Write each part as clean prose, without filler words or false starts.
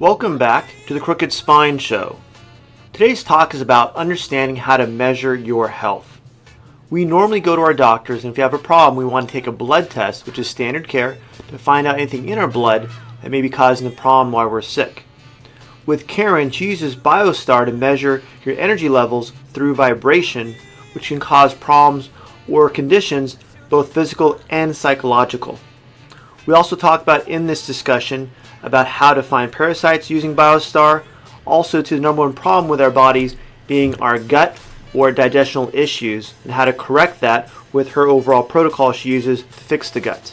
Welcome back to the Crooked Spine Show. Today's talk is about understanding how to measure your health. We normally go to our doctors, and if you have a problem, we want to take a blood test, which is standard care, to find out anything in our blood that may be causing the problem while we're sick. With Karen, she uses BioStar to measure your energy levels through vibration, which can cause problems or conditions, both physical and psychological. We also talk about in this discussion about how to find parasites using BioStar, also to the number one problem with our bodies being our gut or digestional issues, and how to correct that with her overall protocol she uses to fix the gut.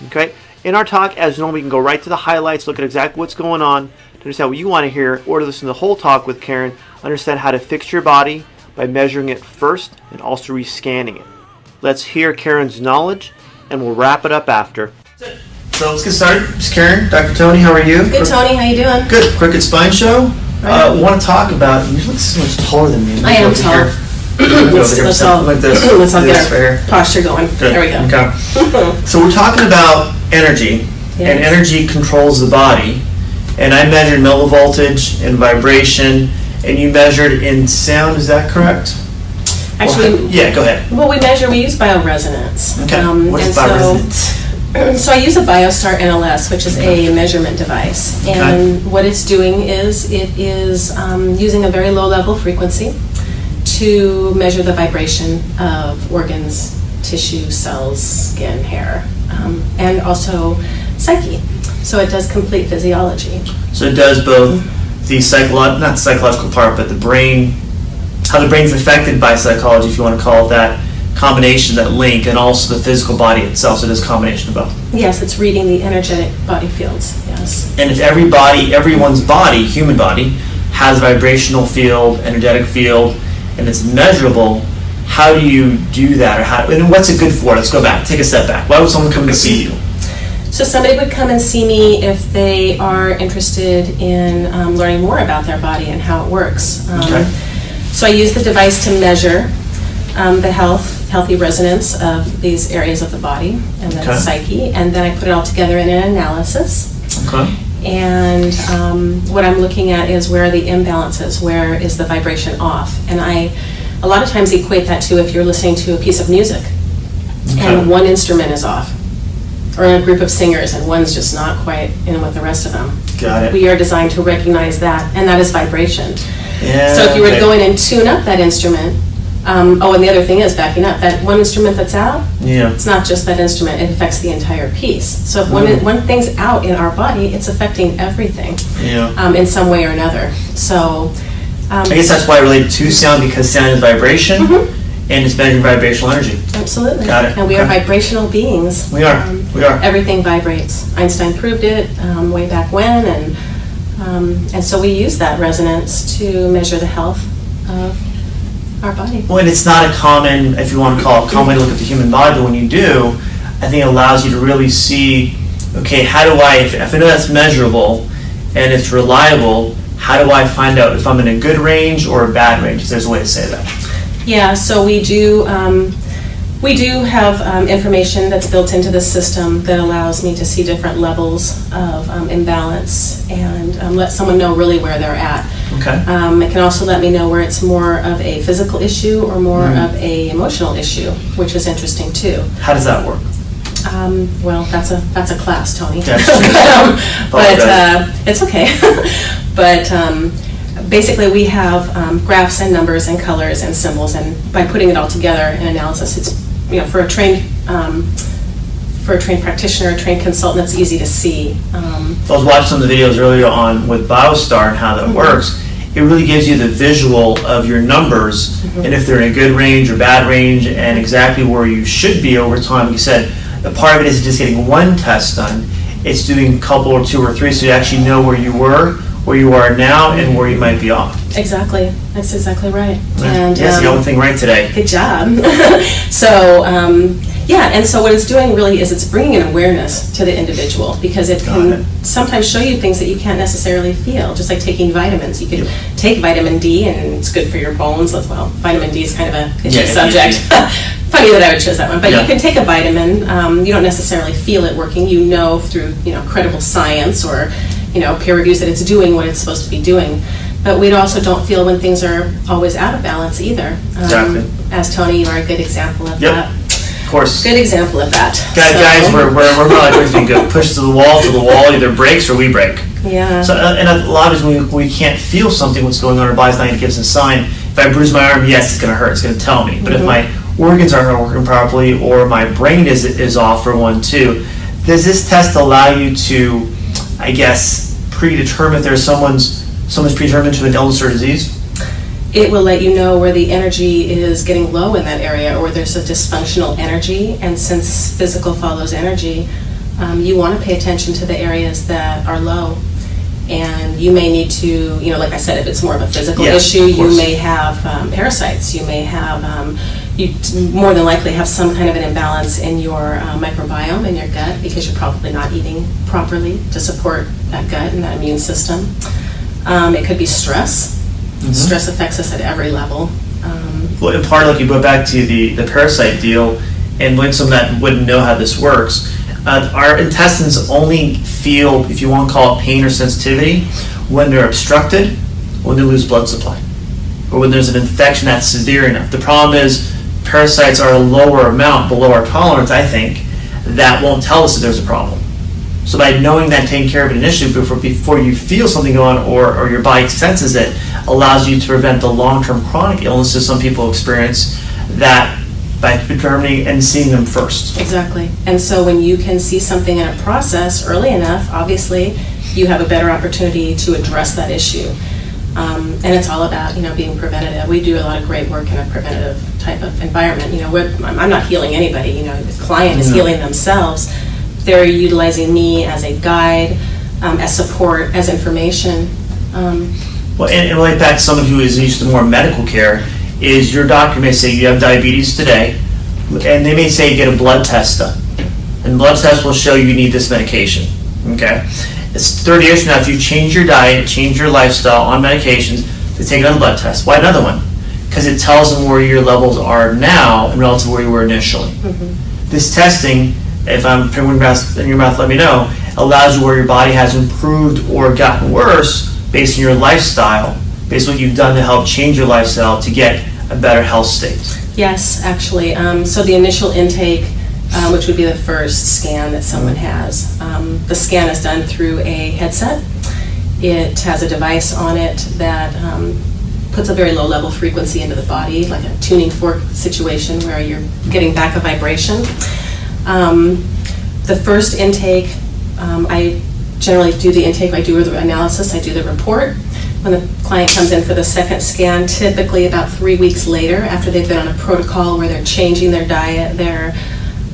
Okay? In our talk, as normal, we can go right to the highlights, look at exactly what's going on, to understand what you want to hear, or to listen to the whole talk with Karen, understand how to fix your body by measuring it first and also rescanning it. Let's hear Karen's knowledge, and we'll wrap it up after. So let's get started. It's Karen, Dr. Tony, how are you? Good, Tony. How you doing? Good. Crooked Spine Show. We want to talk about, you look so much taller than me. I am tall. Let's all get our posture going. Good. There we go. Okay. So we're talking about energy, and energy controls the body. And I measured millivoltage and vibration, and you measured in sound. Is that correct? Actually, yeah, go ahead. Well, we use bioresonance. Okay. What is bioresonance? So I use a BioStar NLS, which is a measurement device, and what it's doing is it is using a very low level frequency to measure the vibration of organs, tissue, cells, skin, hair, and also psyche. So it does complete physiology. So it does both the not the psychological part, but the brain, how the brain's affected by psychology, if you want to call it that, combination, that link, and also the physical body itself. So it is a combination of both. Yes, it's reading the energetic body fields, yes. And if everyone's body, human body, has a vibrational field, energetic field, and it's measurable, how do you do that? And what's it good for? Let's go back, take a step back. Why would someone come to see you? So somebody would come and see me if they are interested in learning more about their body and how it works. So I use the device to measure the healthy resonance of these areas of the body and the psyche, and then I put it all together in an analysis. And what I'm looking at is where are the imbalances, where is the vibration off, and I a lot of times equate that to if you're listening to a piece of music and one instrument is off, or a group of singers and one's just not quite in with the rest of them. Got it. We are designed to recognize that, and that is vibration. Yeah, so if you were to go in and tune up that instrument, and the other thing is, backing up, that one instrument that's out, it's not just that instrument, it affects the entire piece. So if one thing's out in our body, it's affecting everything in some way or another. So I guess that's why I relate to sound, because sound is vibration, and it's measuring vibrational energy. Absolutely. Got it. And we are vibrational beings. We are. Everything vibrates. Einstein proved it way back when, and so we use that resonance to measure the health of our body. Well, and it's not a common, if you want to call it, common way to look at the human body, but when you do, I think it allows you to really see, okay, how do I, if I know that's measurable and it's reliable, how do I find out if I'm in a good range or a bad range, if there's a way to say that? Yeah, so we do have information that's built into the system that allows me to see different levels of imbalance and let someone know really where they're at. It can also let me know where it's more of a physical issue or more of a emotional issue, which is interesting too. How does that work? Well, that's a class, Tony. But it's okay. But basically, we have graphs and numbers and colors and symbols, and by putting it all together in analysis, it's for a trained practitioner, a trained consultant, it's easy to see. So I was watching some of the videos earlier on with BioStar and how that works. It really gives you the visual of your numbers and if they're in a good range or bad range and exactly where you should be over time. Like you said, a part of it isn't just getting one test done. It's doing a couple or two or three so you actually know where you were, where you are now, and where you might be off. Exactly. That's exactly right. And yes, the only thing right today. Good job. So, and so what it's doing really is it's bringing an awareness to the individual, because it can sometimes show you things that you can't necessarily feel, just like taking vitamins. You can take vitamin D and it's good for your bones. Well, vitamin D is kind of a itchy subject. Funny that I would choose that one, but you can take a vitamin. You don't necessarily feel it working. You know through credible science or peer reviews that it's doing what it's supposed to be doing. But we also don't feel when things are always out of balance either. Exactly. As Tony, you are a good example of that. Of course. Good example of that. Guys, we're more like everything good. Push to the wall either breaks or we break. Yeah. So, and a lot of times we can't feel something, what's going on, our body's not going to give us a sign. If I bruise my arm, yes, it's going to hurt, it's going to tell me. But if my organs aren't working properly or my brain is off for one too, does this test allow you to, I guess, predetermine if there's someone's predetermined to an illness or disease? It will let you know where the energy is getting low in that area or there's a dysfunctional energy. And since physical follows energy, you want to pay attention to the areas that are low. And you may need to, like I said, if it's more of a physical issue, you may have parasites. You may have, you more than likely have some kind of an imbalance in your microbiome in your gut because you're probably not eating properly to support that gut and that immune system. It could be stress. Stress affects us at every level. Well, in part, like you go back to the parasite deal, and when someone that wouldn't know how this works, our intestines only feel, if you want to call it pain or sensitivity, when they're obstructed, when they lose blood supply, or when there's an infection that's severe enough. The problem is parasites are a lower amount below our tolerance, I think, that won't tell us that there's a problem. So by knowing that, taking care of it initially before you feel something going on or your body senses it, allows you to prevent the long-term chronic illnesses some people experience that by determining and seeing them first. Exactly. And so when you can see something in a process early enough, obviously you have a better opportunity to address that issue. And it's all about, being preventative. We do a lot of great work in a preventative type of environment. I'm not healing anybody. The client is healing themselves. They're utilizing me as a guide, as support, as information. Well, and relate back to someone who is used to more medical care, is your doctor may say you have diabetes today, and they may say get a blood test done. And the blood test will show you need this medication, okay? It's 30 years from now, if you change your diet, change your lifestyle on medications, they take another blood test. Why another one? Because it tells them where your levels are now and relative to where you were initially. This testing, if I'm putting in your mouth, let me know, allows you where your body has improved or gotten worse based on your lifestyle, based on what you've done to help change your lifestyle to get a better health state. Yes, actually. So the initial intake, which would be the first scan that someone has, the scan is done through a headset. It has a device on it that puts a very low level frequency into the body, like a tuning fork situation where you're getting back a vibration. The first intake, I generally do the intake, I do the analysis, I do the report. When the client comes in for the second scan, typically about 3 weeks later, after they've been on a protocol where they're changing their diet, they're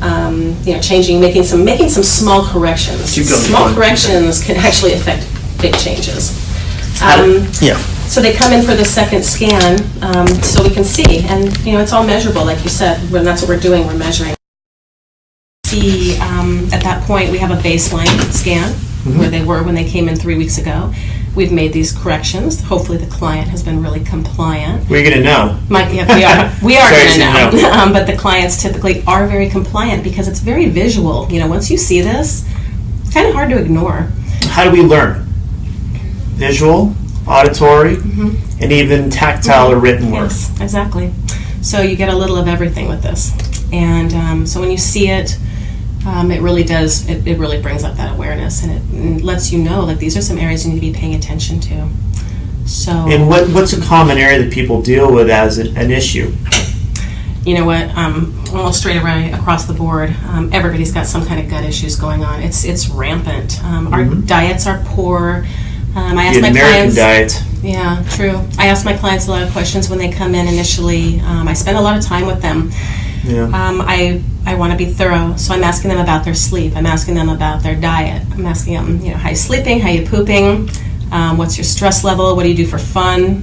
making some small corrections. Small corrections can actually affect big changes. So they come in for the second scan, so we can see, and it's all measurable, like you said. When that's what we're doing, we're measuring. See, at that point, we have a baseline scan where they were when they came in 3 weeks ago. We've made these corrections. Hopefully, the client has been really compliant. We're going to know. We are going to know. But the clients typically are very compliant because it's very visual. Once you see this, it's kind of hard to ignore. How do we learn? Visual, auditory, and even tactile or written work. Yes, exactly. So you get a little of everything with this. And so when you see it, it really does, it really brings up that awareness, and it lets you know, like, these are some areas you need to be paying attention to. So. And what's a common area that people deal with as an issue? You know what, almost straight away across the board, everybody's got some kind of gut issues going on. It's rampant. Our diets are poor. I ask my American clients, diet. Yeah, true. I ask my clients a lot of questions when they come in initially. I spend a lot of time with them. Yeah. I want to be thorough, so I'm asking them about their sleep. I'm asking them about their diet. I'm asking them, how you sleeping, how you pooping, what's your stress level, what do you do for fun,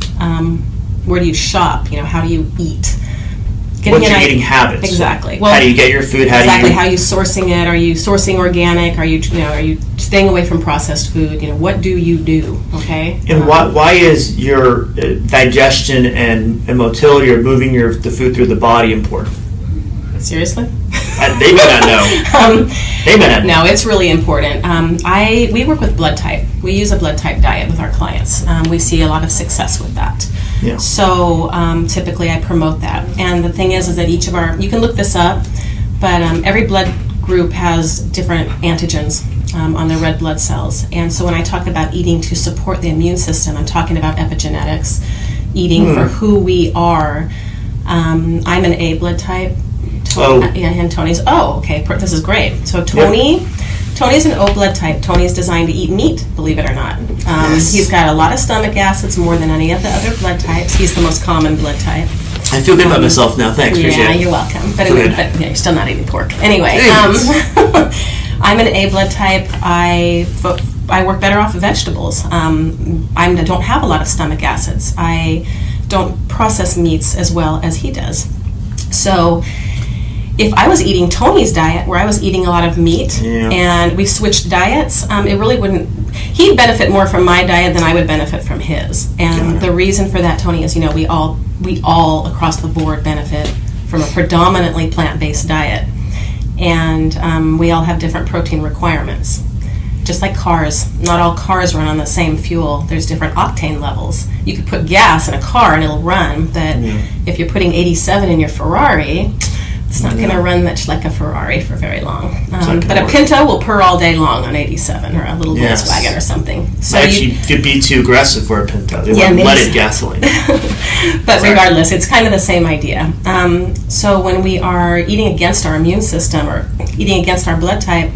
where do you shop, how do you eat. What's your eating habits? Exactly. Well, how do you get your food? How are you sourcing it? Are you sourcing organic? Are you staying away from processed food? What do you do? Okay. And why is your digestion and motility or moving the food through the body important? Seriously? They may not know. They may not know. No, it's really important. We work with blood type. We use a blood type diet with our clients. We see a lot of success with that. Yeah. So typically I promote that. And the thing is that each of our, you can look this up, but every blood group has different antigens on their red blood cells. And so when I talk about eating to support the immune system, I'm talking about epigenetics, eating for who we are. I'm an A blood type. Yeah, and Tony's. Oh, okay. This is great. So Tony's an O blood type. Tony's designed to eat meat, believe it or not. He's got a lot of stomach acids, more than any of the other blood types. He's the most common blood type. I feel good about myself now. Thanks. Yeah, you're welcome. But you're still not eating pork. Anyway, I'm an A blood type. I work better off of vegetables. I don't have a lot of stomach acids. I don't process meats as well as he does. So if I was eating Tony's diet, where I was eating a lot of meat, and we switched diets, it really wouldn't. He'd benefit more from my diet than I would benefit from his. And the reason for that, Tony, is we all across the board benefit from a predominantly plant-based diet, and we all have different protein requirements. Just like cars, not all cars run on the same fuel. There's different octane levels. You could put gas in a car and it'll run, but if you're putting 87 in your Ferrari, it's not going to run much like a Ferrari for very long. But a Pinto will purr all day long on 87, or a little Volkswagen or something. So you'd be too aggressive for a Pinto. They wouldn't let it gasoline. But regardless, it's kind of the same idea. So when we are eating against our immune system or eating against our blood type,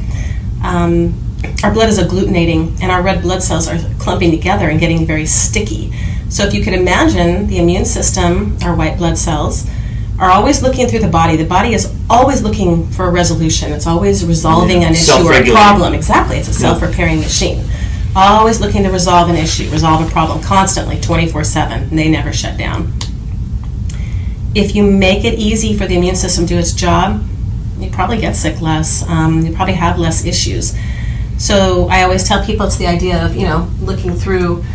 our blood is agglutinating and our red blood cells are clumping together and getting very sticky. So if you could imagine the immune system, our white blood cells, are always looking through the body. The body is always looking for a resolution. It's always resolving an issue or a problem. Exactly. It's a self-repairing machine. Always looking to resolve an issue, resolve a problem constantly, 24/7, and they never shut down. If you make it easy for the immune system to do its job, you probably get sick less. You probably have less issues. So I always tell people it's the idea of, looking through,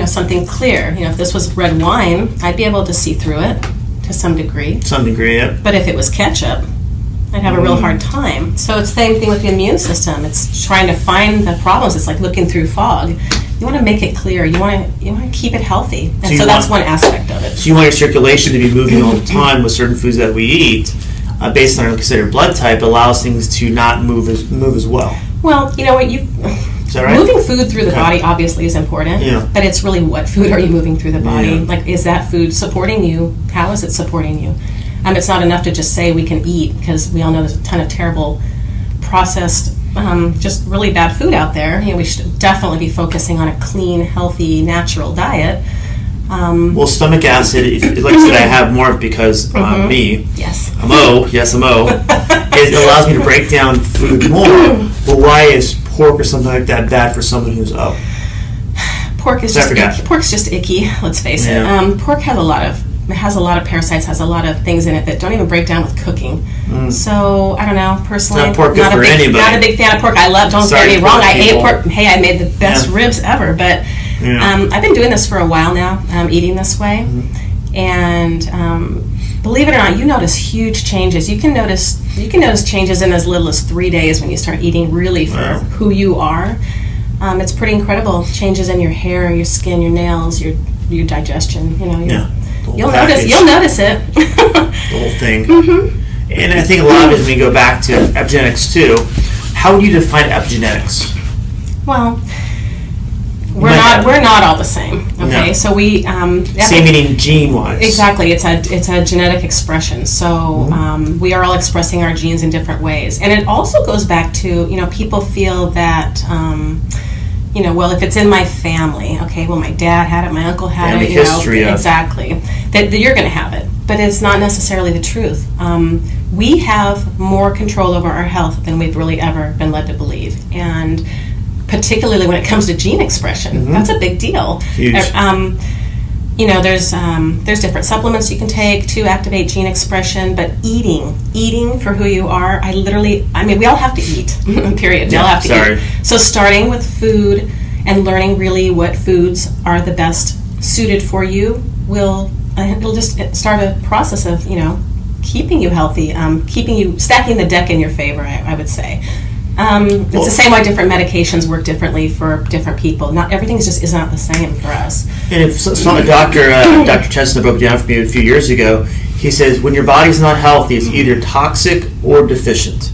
something clear. If this was red wine, I'd be able to see through it to some degree. Yeah. But if it was ketchup, I'd have a real hard time. So it's the same thing with the immune system. It's trying to find the problems. It's like looking through fog. You want to make it clear. You want to keep it healthy. And so that's one aspect of it. So you want your circulation to be moving all the time with certain foods that we eat, based on our considered blood type, allows things to not move as well. Well, you know what, is that right? Moving food through the body obviously is important, but it's really what food are you moving through the body? Like, is that food supporting you? How is it supporting you? It's not enough to just say we can eat, because we all know there's a ton of terrible processed, just really bad food out there. We should definitely be focusing on a clean, healthy, natural diet. Well, stomach acid, like I said, I have more because me. Yes. I'm O. Yes, I'm O. It allows me to break down food more. But why is pork or something like that bad for someone who's O? Pork's just icky. Let's face it. Pork has a lot of parasites, has a lot of things in it that don't even break down with cooking. So I don't know. Personally, not pork good for anybody. Not a big fan of pork. Don't get me wrong. I ate pork. Hey, I made the best ribs ever, but. I've been doing this for a while now, eating this way, and believe it or not, you notice huge changes. You can notice changes in as little as 3 days when you start eating really for who you are. It's pretty incredible. Changes in your hair, your skin, your nails, your digestion. You'll notice it. The whole thing. And I think a lot of it, when you go back to epigenetics too, how would you define epigenetics? Well, we're not all the same. Okay, No. so we same meaning gene-wise. Exactly, it's a genetic expression. So we are all expressing our genes in different ways, and it also goes back to people feel that well, if it's in my family, okay, well, my dad had it, my uncle had it, history of exactly, that you're going to have it, but it's not necessarily the truth. We have more control over our health than we've really ever been led to believe, and particularly when it comes to gene expression. That's a big deal. Huge. There's different supplements you can take to activate gene expression, but eating for who you are, we all have to eat, period. We all have to eat. So starting with food and learning really what foods are the best suited for you it'll just start a process of, keeping you healthy, stacking the deck in your favor, I would say. It's the same way different medications work differently for different people. Not everything is not the same for us. And if Dr. Chestnut broke down for me a few years ago, he says when your body's not healthy, it's either toxic or deficient.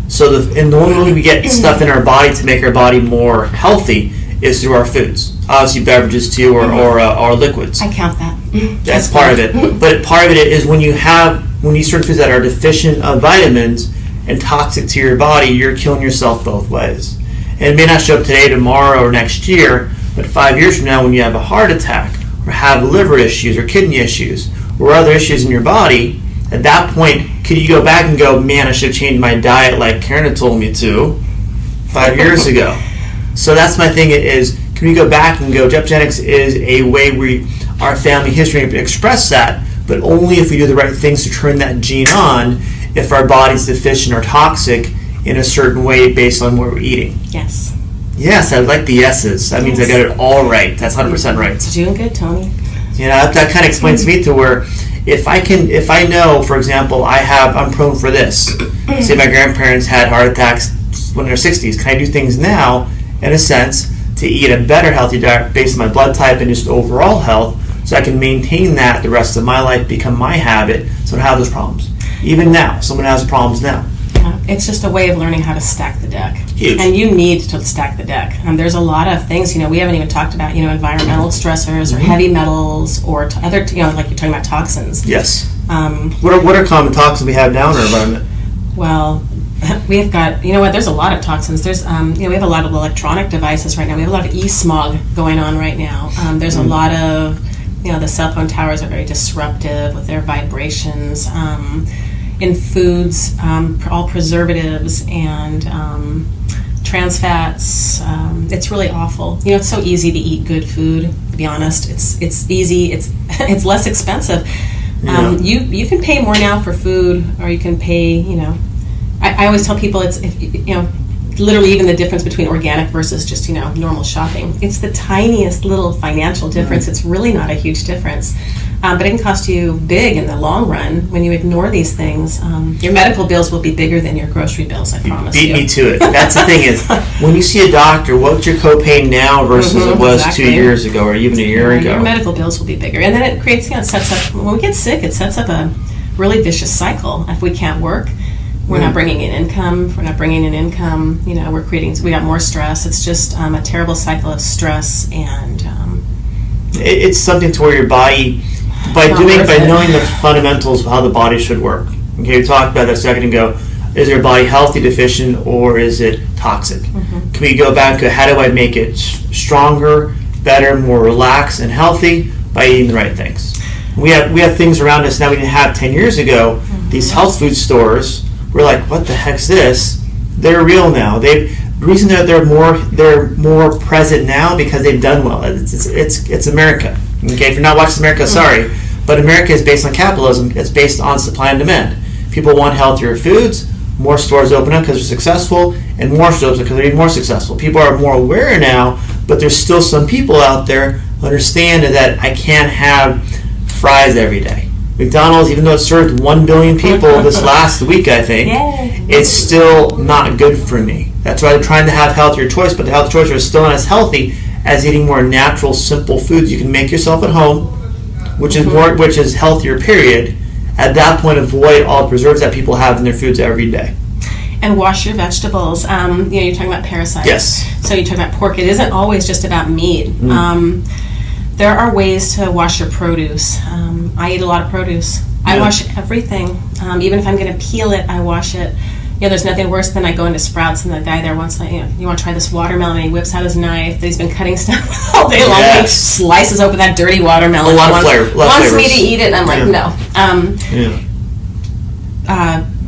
So and the only way we get stuff in our body to make our body more healthy is through our foods. Obviously beverages too, or liquids. I count that. That's part of it. But part of it is when you eat certain foods that are deficient of vitamins and toxic to your body, you're killing yourself both ways. And it may not show up today, tomorrow, or next year, but 5 years from now when you have a heart attack or have liver issues or kidney issues or other issues in your body, at that point, could you go back and go, man, I should have changed my diet like Karen had told me to 5 years ago. So that's my thing is, can we go back and go, Epigenetics is a way our family history express that, but only if we do the right things to turn that gene on if our body's deficient or toxic in a certain way based on what we're eating. Yes. Yes, I like the yeses. That means I got it all right. That's 100% right. You're doing good, Tony. You know, that kind of explains to me to where if I know, for example, I'm prone for this. Say my grandparents had heart attacks when they're 60s. Can I do things now, in a sense, to eat a better healthy diet based on my blood type and just overall health, so I can maintain that the rest of my life, become my habit, so I don't have those problems. Even now, someone has problems now. It's just a way of learning how to stack the deck. Huge. And you need to stack the deck. There's a lot of things, we haven't even talked about, environmental stressors or heavy metals or other, like you're talking about toxins. Yes. What are common toxins we have now in our environment? Well, we've got, there's a lot of toxins. There's, we have a lot of electronic devices right now. We have a lot of e-smog going on right now. There's a lot of, the cell phone towers are very disruptive with their vibrations. In foods, all preservatives and trans fats. It's really awful. It's so easy to eat good food. To be honest, it's easy. It's less expensive. You can pay more now for food, or you can pay. I always tell people literally even the difference between organic versus just normal shopping. It's the tiniest little financial difference. It's really not a huge difference. But it can cost you big in the long run when you ignore these things. Your medical bills will be bigger than your grocery bills, I promise you. Beat me to it. That's the thing is, when you see a doctor, what's your copay now versus it was exactly. 2 years ago or even a year ago? Your medical bills will be bigger. And then it creates, it sets up, when we get sick, it sets up a really vicious cycle. If we can't work, we're not bringing in income. If we're not bringing in income, we got more stress. It's just a terrible cycle of stress and... it's something to where your body... By knowing the fundamentals of how the body should work. Okay, we talked about that a second ago. Is your body healthy, deficient, or is it toxic? Can we go back to how do I make it stronger, better, more relaxed, and healthy by eating the right things? We have things around us now we didn't have 10 years ago. These health food stores, we're like, what the heck's this? They're real now. The reason that they're more present now because they've done well. It's America. Okay, if you're not watching America, sorry, but America is based on capitalism. It's based on supply and demand. People want healthier foods. More stores open up because they're successful, and more stores open because they're even more successful. People are more aware now, but there's still some people out there who understand that I can't have fries every day. McDonald's, even though it served 1 billion people this last week, I think, it's still not good for me. That's why they're trying to have healthier choice, but the healthy choices are still not as healthy as eating more natural, simple foods you can make yourself at home, which is healthier, period. At that point, avoid all preservatives that people have in their foods every day. And wash your vegetables. You're talking about parasites. Yes. So you talk about pork. It isn't always just about meat. There are ways to wash your produce. I eat a lot of produce. I wash everything. Even if I'm going to peel it, I wash it. There's nothing worse than I go into Sprouts and the guy there wants you want to try this watermelon, and he whips out his knife that he's been cutting stuff all day long. He slices open that dirty watermelon. A lot of flavor. Wants me to eat it, and I'm like, no.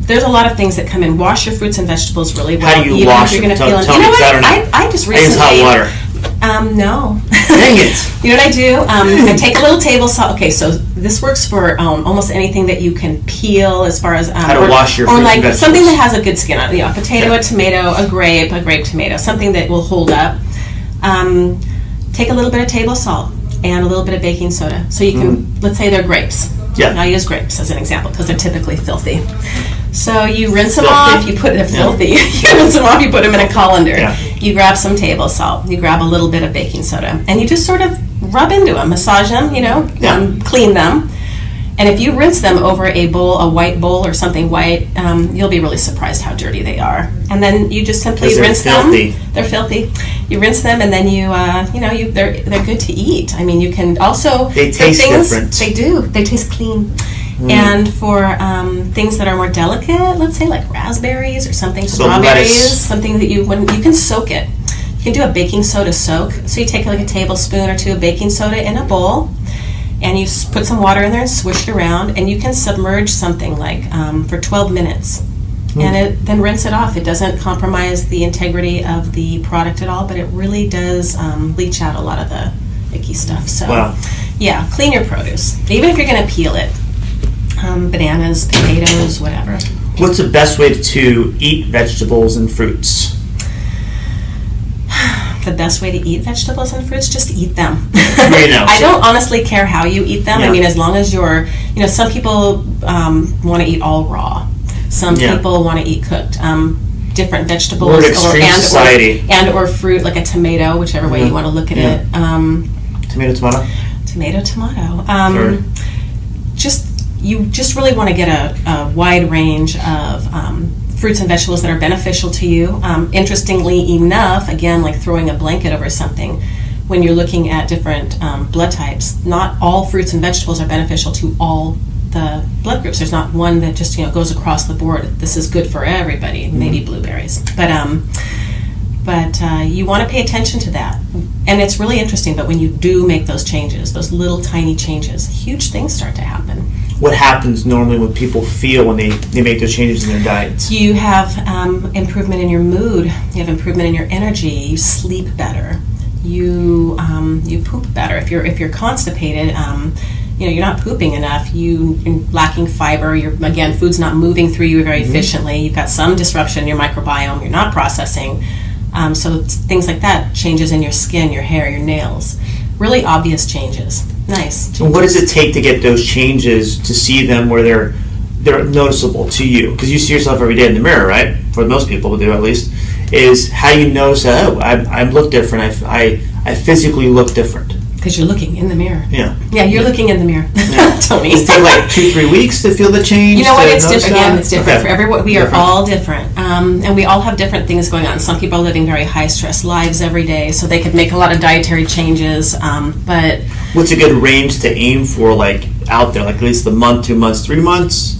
There's a lot of things that come in. Wash your fruits and vegetables really well. How do you wash them? Tell me, I just recently... I use hot water. No. Dang it. You know what I do? I take a little table salt. Okay, so this works for almost anything that you can peel as far as... how to wash your fruits and vegetables. Something that has a good skin on it. A potato, a tomato, a grape tomato, something that will hold up. Take a little bit of table salt and a little bit of baking soda. So you can, let's say they're grapes. Yeah. I'll use grapes as an example because they're typically filthy. So you rinse them off, they're filthy. You rinse them off, you put them in a colander. Yeah. You grab some table salt, you grab a little bit of baking soda, and you just sort of rub into them, massage them, clean them. And if you rinse them over a white bowl or something white, you'll be really surprised how dirty they are. And then you just simply rinse filthy. them. They're filthy. You rinse them, and then they're good to eat. I mean, you can also they taste different. They do. They taste clean. And for things that are more delicate, let's say like raspberries or something, strawberries, something that you can soak it. You can do a baking soda soak. So you take like a tablespoon or two of baking soda in a bowl, and you put some water in there and swish it around, and you can submerge something like for 12 minutes. And then rinse it off. It doesn't compromise the integrity of the product at all, but it really does leach out a lot of the icky stuff. So, yeah, clean your produce, even if you're going to peel it. Bananas, potatoes, whatever. What's the best way to eat vegetables and fruits? The best way to eat vegetables and fruits, just eat them. I don't honestly care how you eat them. I mean, as long as you're, some people want to eat all raw. Some people want to eat cooked. Different vegetables or fruit, like a tomato, whichever way you want to look at it. Tomato. You just really want to get a wide range of fruits and vegetables that are beneficial to you. Interestingly enough, again, like throwing a blanket over something, when you're looking at different blood types, not all fruits and vegetables are beneficial to all the blood groups. There's not one that just goes across the board. This is good for everybody. Maybe blueberries, but you want to pay attention to that. And it's really interesting. But when you do make those changes, those little tiny changes, huge things start to happen. What happens normally when people feel when they make those changes in their diets? You have improvement in your mood. You have improvement in your energy. You sleep better. You poop better. If you're constipated, you're not pooping enough. You're lacking fiber. Food's not moving through you very efficiently. You've got some disruption in your microbiome. You're not processing. So things like that, changes in your skin, your hair, your nails. Really obvious changes. Nice changes. And what does it take to get those changes, to see them where they're noticeable to you? Because you see yourself every day in the mirror, right? For most people who do, at least. Is how you notice, I look different. I physically look different. Because you're looking in the mirror. Yeah. Yeah, you're looking in the mirror. Yeah. Tony. Does it take like 2-3 weeks to feel the change? You know what? It's different. Again, it's different for everyone. We are Different. all different, and we all have different things going on. Some people are living very high stress lives every day, so they could make a lot of dietary changes. But what's a good range to aim for, like out there, like at least a month, 2 months, 3 months?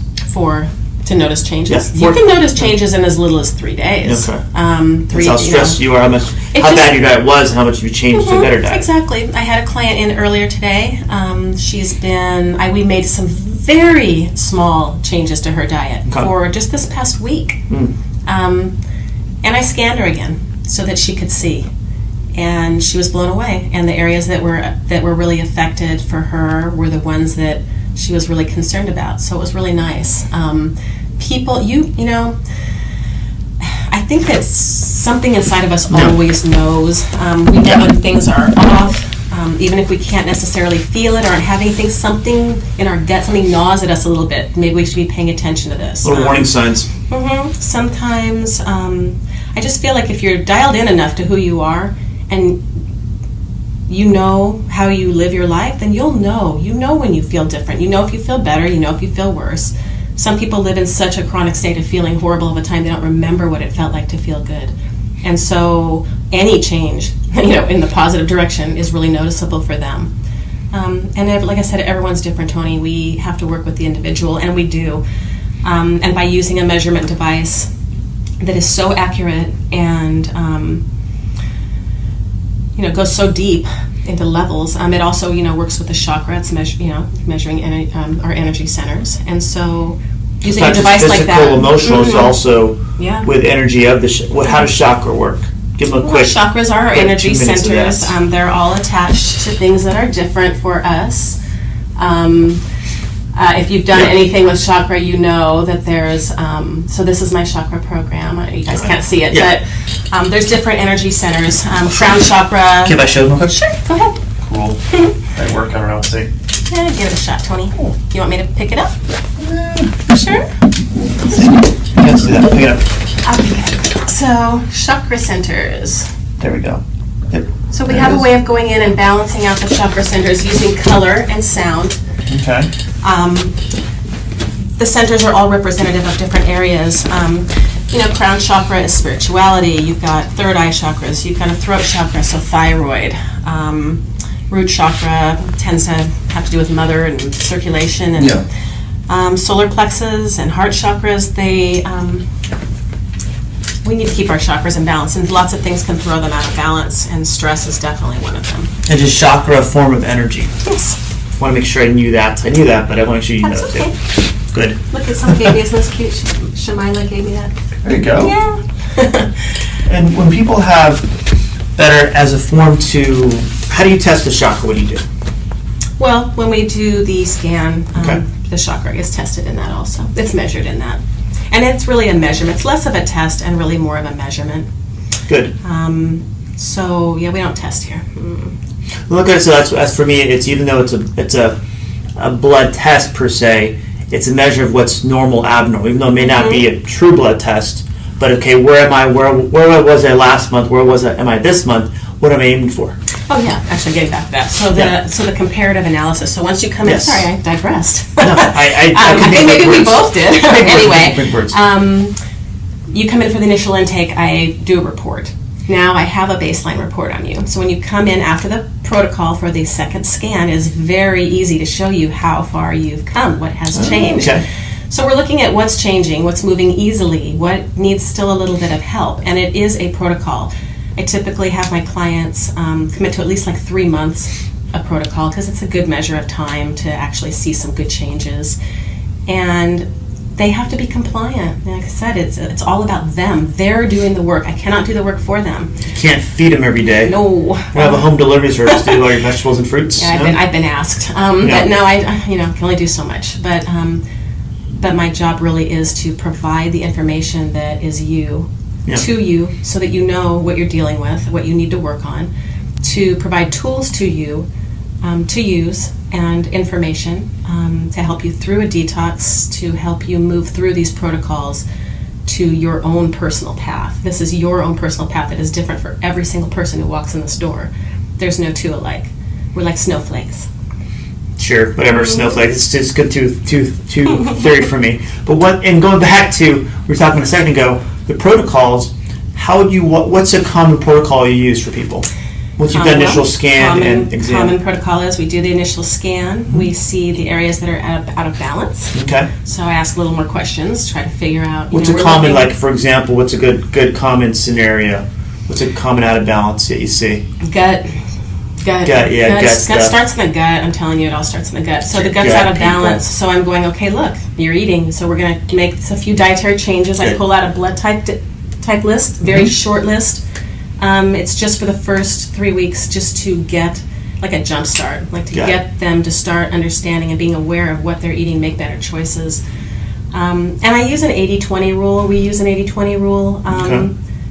To notice changes. Yeah, you can notice changes in as little as 3 days. Okay. That's how stressed you are, how bad your diet was, and how much you changed to a better diet. Exactly. I had a client in earlier today. We made some very small changes to her diet for just this past week. And I scanned her again so that she could see. And she was blown away. And the areas that were really affected for her were the ones that she was really concerned about. So it was really nice. People, I think that something inside of us always knows. We know when things are off, even if we can't necessarily feel it or aren't having things, something in our gut, something gnaws at us a little bit. Maybe we should be paying attention to this. Little warning signs. Sometimes I just feel like if you're dialed in enough to who you are and you know how you live your life, then you'll know. You know when you feel different. You know if you feel better. You know if you feel worse. Some people live in such a chronic state of feeling horrible all the time, they don't remember what it felt like to feel good. And so any change, in the positive direction is really noticeable for them. And like I said, everyone's different, Tony. We have to work with the individual, and we do. And by using a measurement device that is so accurate and goes so deep into levels. It also, works with the chakra. It's measuring our energy centers, and so using a device like that. Physical, emotional is also with energy of the. How does chakra work? Give them a quick. Chakras are our energy centers. They're all attached to things that are different for us. If you've done anything with chakra, you know that there's, so this is my chakra program. You guys can't see it, but there's different energy centers. Crown chakra. Can I show them? Sure, go ahead. Cool. Might work, I don't know. See. Yeah, give it a shot, Tony. You want me to pick it up? Sure. Let's do that. Pick it up. I'll pick it up. So, chakra centers. There we go. Yep. So we have a way of going in and balancing out the chakra centers using color and sound. Okay. The centers are all representative of different areas. Crown chakra is spirituality. You've got third eye chakras. You've got a throat chakra, so thyroid. Root chakra tends to have to do with mother and circulation. And solar plexus and heart chakras, we need to keep our chakras in balance, and lots of things can throw them out of balance, and stress is definitely one of them. And is chakra a form of energy? Yes. I want to make sure I knew that, but I want to make sure you know That's it okay. too. Good. Look at some baby, isn't this cute? Shamila gave me that. There you go. Yeah. And when people have better as a form to, how do you test the chakra? What do you do? Well, when we do the scan, Okay. the chakra gets tested in that also. It's measured in that. And it's really a measurement. It's less of a test and really more of a measurement. Good. So, yeah, we don't test here. Look at it, so that's for me, it's even though it's a blood test per se, it's a measure of what's normal, abnormal, even though it may not be a true blood test. But okay, where am I? Where was I last month? Where am I this month? What am I aiming for? Oh yeah, actually getting back to that. So the comparative analysis. So once you come in, Yes. sorry, I digressed. No, I I think maybe we words. both did. Big words. Anyway, you come in for the initial intake. I do a report. Now I have a baseline report on you. So when you come in after the protocol for the second scan, is very easy to show you how far you've come, what has changed. Okay. So we're looking at what's changing, what's moving easily, what needs still a little bit of help, and it is a protocol. I typically have my clients commit to at least like 3 months of protocol because it's a good measure of time to actually see some good changes. And they have to be compliant. Like I said, it's all about them. They're doing the work. I cannot do the work for them. You can't feed them every day. No. We have a home delivery service to do all your vegetables and fruits. Yeah, I've been asked. But no, I can only do so much. But my job really is to provide the information that is to you so that you know what you're dealing with, what you need to work on, to provide tools to you to use and information to help you through a detox, to help you move through these protocols to your own personal path. This is your own personal path that is different for every single person who walks in this door. There's no two alike. We're like snowflakes. Sure, whatever, snowflake. It's just good to theory for me. But and going back to, we were talking a second ago, the protocols, what's a common protocol you use for people? Once you've done initial scan and exam. Common protocol is we do the initial scan. We see the areas that are out of balance. Okay. So I ask a little more questions, try to figure out. What's a common, like for example, what's a good common scenario? What's a common out of balance that you see? Gut. Gut stuff. starts in the gut. I'm telling you, it all starts in the gut. So the gut's out of balance. So I'm going, okay, look, you're eating. So we're going to make a few dietary changes. I pull out a blood type list, very short list. It's just for the first 3 weeks, just to get like a jump start, like to get them to start understanding and being aware of what they're eating, make better choices. And I use an 80-20 rule. We use an 80-20 rule.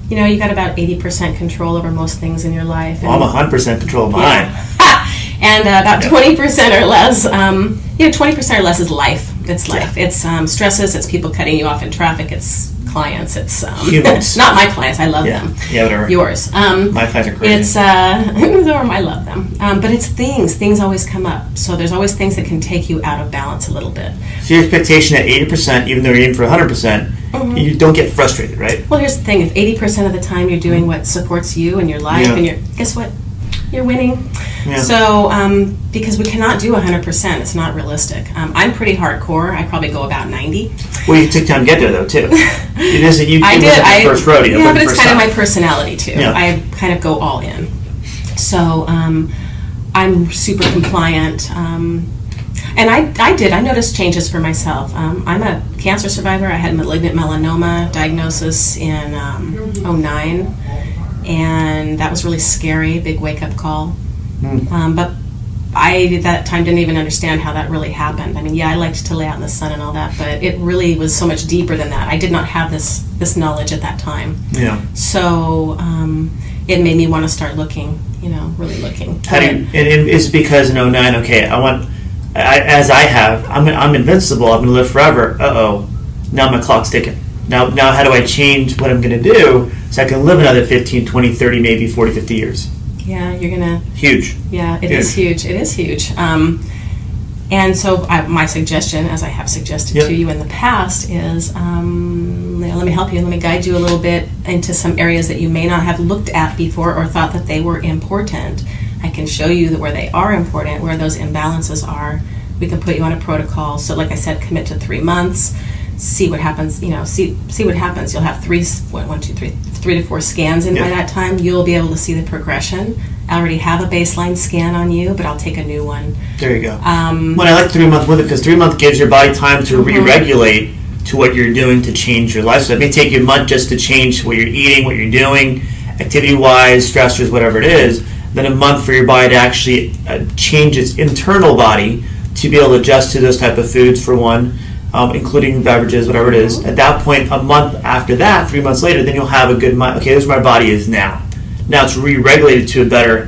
You got about 80% control over most things in your life. Well, I'm 100% control of mine. Yeah. And about 20% or less, 20% or less is life. It's life. It's stresses. It's people cutting you off in traffic. It's clients. It's humans. Not my clients. I love them. Yeah, whatever. Yours. My clients are crazy. It's I love them. But it's things. Things always come up. So there's always things that can take you out of balance a little bit. So your expectation at 80%, even though you're aiming for 100%, you don't get frustrated, right? Well, here's the thing. If 80% of the time you're doing what supports you and your life, and guess what? You're winning. Yeah. So, because we cannot do 100%, it's not realistic. I'm pretty hardcore. I probably go about 90. Well, you took time to get there, though, too. It isn't you. I did. First rodeo. Yeah, but it's kind of my personality too. Yeah. I kind of go all in. So I'm super compliant. And I noticed changes for myself. I'm a cancer survivor. I had malignant melanoma diagnosis in 2009. And that was really scary, big wake-up call. But I, at that time, didn't even understand how that really happened. I mean, I liked to lay out in the sun and all that, but it really was so much deeper than that. I did not have this knowledge at that time. Yeah. So it made me want to start looking, really looking. And it's because in 2009, okay, as I have, I'm invincible. I'm going to live forever. Now my clock's ticking. Now how do I change what I'm going to do so I can live another 15, 20, 30, maybe 40, 50 years? Yeah, you're going to... Huge. Yeah, it is huge. It is huge. And so my suggestion, as I have suggested to you in the past, is let me help you. Let me guide you a little bit into some areas that you may not have looked at before or thought that they were important. I can show you where they are important, where those imbalances are. We can put you on a protocol. So like I said, commit to 3 months. See what happens. See what happens. You'll have 3 to 4 scans in by that time. You'll be able to see the progression. I already have a baseline scan on you, but I'll take a new one. There you go. Well, I like 3 month with it because 3 month gives your body time to re-regulate to what you're doing to change your lifestyle. It may take you a month just to change what you're eating, what you're doing, activity-wise, stressors, whatever it is. Then a month for your body to actually change its internal body to be able to adjust to those type of foods, for one, including beverages, whatever it is. At that point, a month after that, 3 months later, then you'll have a good mind. Okay, this is where my body is now. Now it's re-regulated to a better,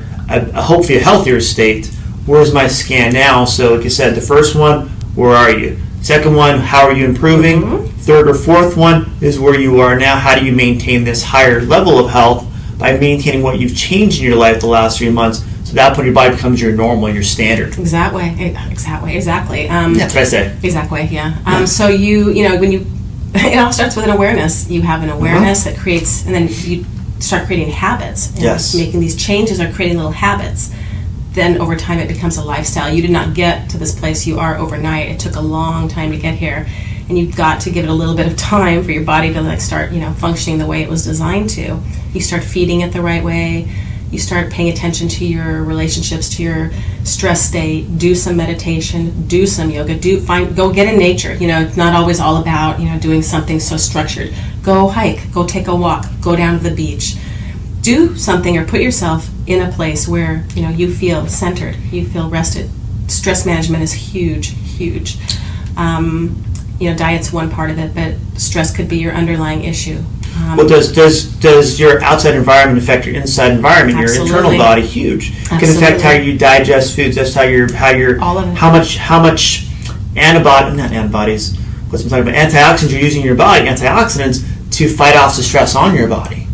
hopefully a healthier state. Where's my scan now? So like you said, the first one, where are you? Second one, how are you improving? Third or fourth one is where you are now. How do you maintain this higher level of health by maintaining what you've changed in your life the last 3 months? So at that point, your body becomes your normal, your standard. Exactly. That's what I say. Exactly, yeah. So when you, it all starts with an awareness. You have an awareness that creates, and then you start creating habits. Yes. Making these changes or creating little habits. Then over time it becomes a lifestyle. You did not get to this place you are overnight. It took a long time to get here. And you've got to give it a little bit of time for your body to start, functioning the way it was designed to. You start feeding it the right way. You start paying attention to your relationships, to your stress state. Do some meditation. Do some yoga. Go get in nature. It's not always all about doing something so structured. Go hike. Go take a walk. Go down to the beach. Do something or put yourself in a place where you feel centered. You feel rested. Stress management is huge. Diet's one part of it, but stress could be your underlying issue. Well, does your outside environment affect your inside environment? Absolutely. Your internal body, huge. It can affect how you digest foods. That's how much antibodies. What's I'm talking about? Antioxidants you're using in your body. Antioxidants to fight off the stress on your body.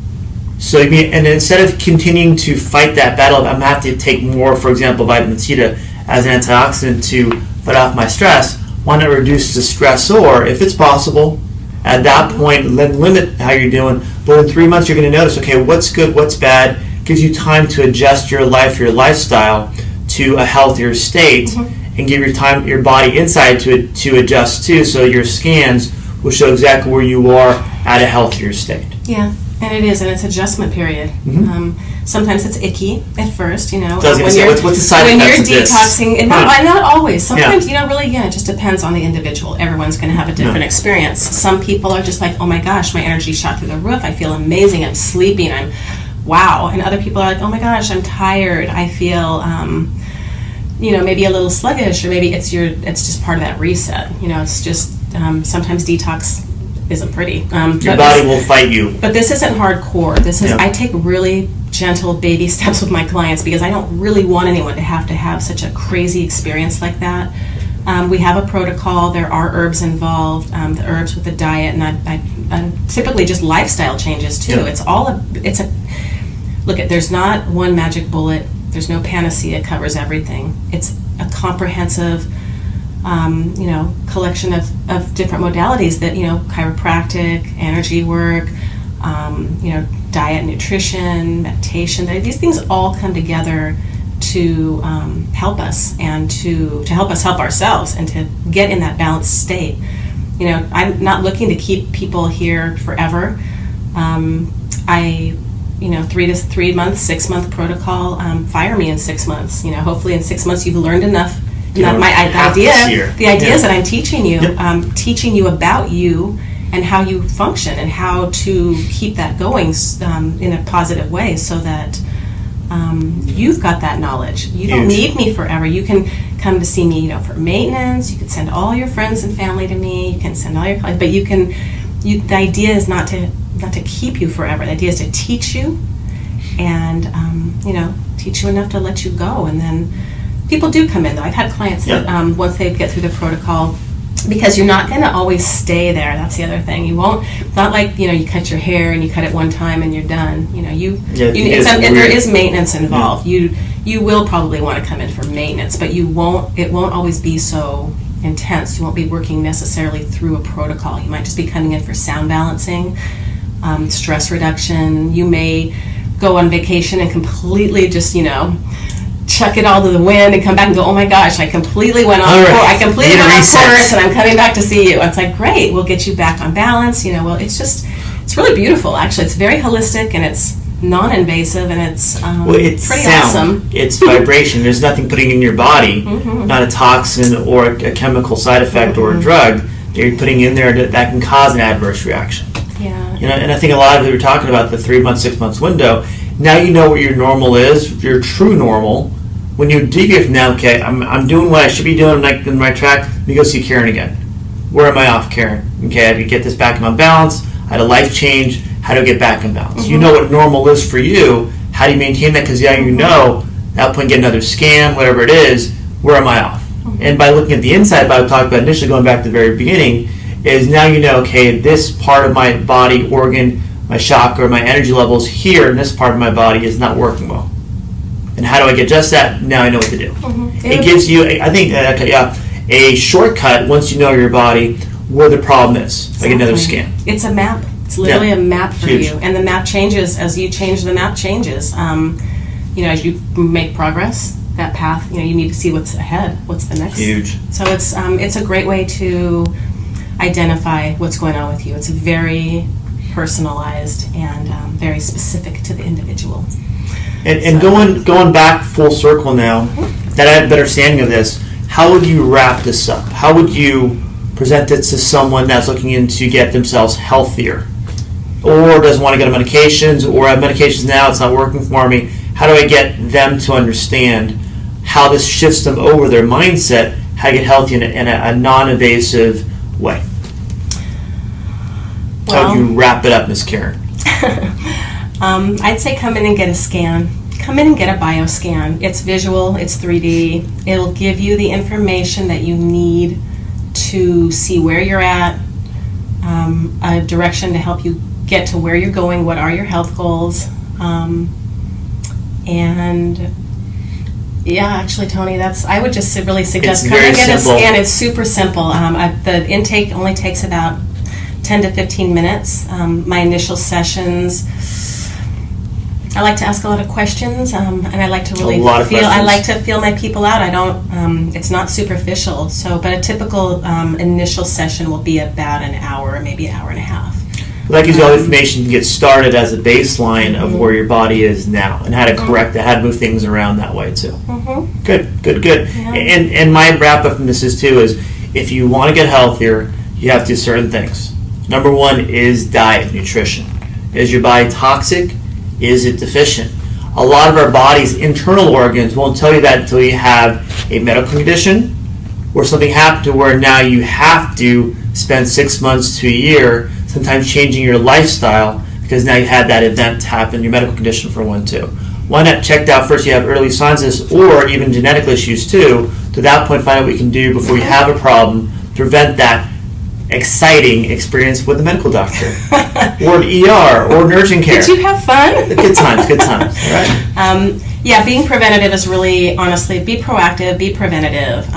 So and instead of continuing to fight that battle, I'm gonna have to take more, for example, vitamin C as an antioxidant to fight off my stress. Why not reduce the stressor if it's possible? At that point, then limit how you're doing. But in 3 months, you're going to notice, okay, what's good, what's bad. Gives you time to adjust your life, your lifestyle to a healthier state, and give your body insight to adjust to. So your scans will show exactly where you are at a healthier state. Yeah, and it is, and it's adjustment period. Sometimes it's icky at first, what's the side effects of this? Detoxing, and not always. Sometimes, it just depends on the individual. Everyone's going to have a different experience. Some people are just like, oh my gosh, my energy shot through the roof. I feel amazing. I'm sleeping. I'm wow. And other people are like, oh my gosh, I'm tired. I feel, maybe a little sluggish, or maybe it's just part of that reset. It's just sometimes detox isn't pretty. Your body will fight you. But this isn't hardcore. I take really gentle baby steps with my clients because I don't really want anyone to have such a crazy experience like that. We have a protocol. There are herbs involved, the herbs with the diet, and I typically just lifestyle changes too. Yeah. There's not one magic bullet. There's no panacea covers everything. It's a comprehensive collection of different modalities that, chiropractic, energy work, diet, nutrition, meditation, these things all come together to help us and to help us help ourselves and to get in that balanced state. I'm not looking to keep people here forever. 3 months, 6 month protocol, fire me in 6 months. Hopefully in 6 months you've learned enough. The idea is that I'm teaching you, teaching you about you and how you function and how to keep that going in a positive way, so that you've got that knowledge. You don't need me forever. You can come to see me, for maintenance. You can send all your friends and family to me. You can send all your clients, but the idea is not to keep you forever. The idea is to teach you, and teach you enough to let you go, and then People do come in, though. I've had clients that once they get through the protocol, because you're not going to always stay there. That's the other thing. You won't. It's not like you cut your hair and you cut it one time and you're done. There is maintenance involved. You will probably want to come in for maintenance, but it won't always be so intense. You won't be working necessarily through a protocol. You might just be coming in for sound balancing, stress reduction. You may go on vacation and completely just chuck it all to the wind and come back and go, oh my gosh, I completely went on course and I'm coming back to see you. It's like, great, we'll get you back on balance. It's really beautiful, actually. It's very holistic and it's non-invasive and it's pretty awesome. It's vibration. There's nothing putting in your body, not a toxin or a chemical side effect or a drug that you're putting in there that can cause an adverse reaction. Yeah. And I think a lot of you were talking about the 3 months, 6 months window. Now you know what your normal is, your true normal. When you deviate from that, okay, I'm doing what I should be doing, I'm like in the right track, let me go see Karen again. Where am I off, Karen? Okay, I had to get this back in balance, I had a life change, how do I get back in balance? You know what normal is for you, how do you maintain that? Because you know, at that point, get another scan, whatever it is, where am I off? And by looking at the inside, I talked about initially going back to the very beginning, is now you know, okay, this part of my body, organ, my chakra, my energy levels here in this part of my body is not working well. And how do I get just that? Now I know what to do. It gives you, I think, a shortcut once you know your body where the problem is. Exactly. Like another scan. It's a map. It's literally a map for you. And the map changes as you change. The map changes. As you make progress, that path, you need to see what's ahead. What's the next? Huge. So it's a great way to identify what's going on with you. It's very personalized and very specific to the individual. And going back full circle now, that I have a better understanding of this, how would you wrap this up? How would you present it to someone that's looking into get themselves healthier? Or doesn't want to get on medications, or have medications now, it's not working for me. How do I get them to understand how this shifts them over their mindset, how to get healthy in a non-invasive way? How would you wrap it up, Ms. Karen? I'd say come in and get a scan. Come in and get a bioscan. It's visual, it's 3D. It'll give you the information that you need to see where you're at, a direction to help you get to where you're going, what are your health goals. Actually, Tony, I would just really suggest come and get a scan. It's super simple. The intake only takes about 10 to 15 minutes. My initial sessions, I like to ask a lot of questions, and I like to really feel my people out. I don't, it's not superficial. But a typical initial session will be about an hour, maybe an hour and a half. Well, that gives you all the information to get started as a baseline of where your body is now and how to correct it, how to move things around that way too. Good. Yeah. And my wrap up from this is if you want to get healthier, you have to do certain things. Number one is diet, nutrition. Is your body toxic? Is it deficient? A lot of our body's internal organs won't tell you that until you have a medical condition or something happened to where now you have to spend 6 months to a year sometimes changing your lifestyle because now you had that event happen, your medical condition for one too. Why not check out first you have early signs of this or even genetic issues too, to that point find out what you can do before you have a problem, prevent that exciting experience with a medical doctor or an ER or nursing care. Did you have fun? Good times. All right. Being preventative is really, honestly, be proactive, be preventative.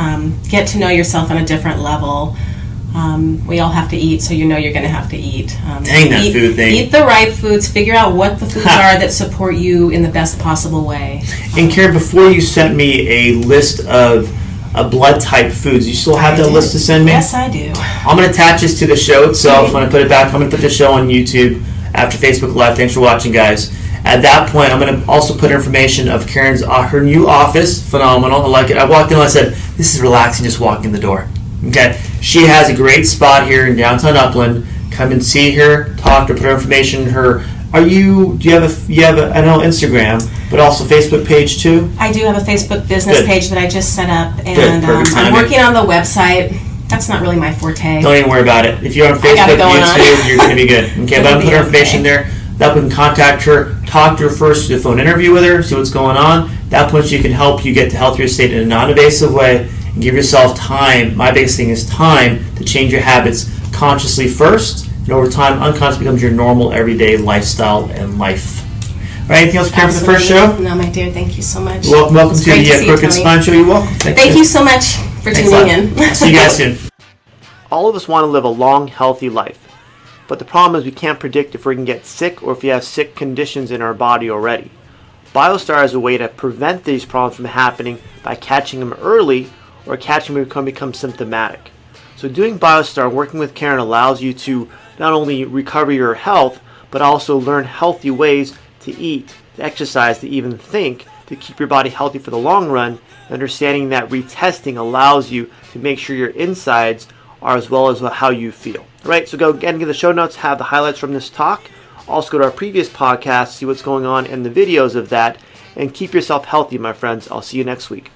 Get to know yourself on a different level. We all have to eat, so you're going to have to eat. Food thing. Eat the right foods. Figure out what the foods are that support you in the best possible way. And Karen, before you sent me a list of blood type foods, you still have that list to send me? Yes, I do. I'm going to attach this to the show itself. When I put it back, I'm going to put the show on YouTube after Facebook Live. Thanks for watching, guys. At that point, I'm going to also put information of Karen's her new office. Phenomenal. I like it. I walked in and I said, this is relaxing just walking in the door. Okay. She has a great spot here in downtown Upland. Come and see her, talk to her, put her information. Do you have a I know Instagram, but also Facebook page too? I do have a Facebook business page that I just set up, and I'm working on the website. That's not really my forte. Don't even worry about it. If you're on Facebook, YouTube, you're going to be good. Okay, but I'm going to put her information there. That we can contact her, talk to her first, do a phone interview with her, see what's going on. At that point, she can help you get to healthier state in a non-invasive way and give yourself time. My biggest thing is time to change your habits consciously first, and over time, unconsciously becomes your normal everyday lifestyle and life. All right, anything else to care for the first show? No, my dear, thank you so much. Welcome to the Crooked Spine Show. You're welcome. Thank you so much for tuning in. See you guys soon. All of us want to live a long, healthy life. But the problem is we can't predict if we're going to get sick or if we have sick conditions in our body already. BioStar is a way to prevent these problems from happening by catching them early or catching them when they become symptomatic. So doing BioStar, working with Karen, allows you to not only recover your health, but also learn healthy ways to eat, to exercise, to even think, to keep your body healthy for the long run. Understanding that retesting allows you to make sure your insides are as well as how you feel. All right, so go again, get the show notes, have the highlights from this talk. Also go to our previous podcast, see what's going on in the videos of that, and keep yourself healthy, my friends. I'll see you next week.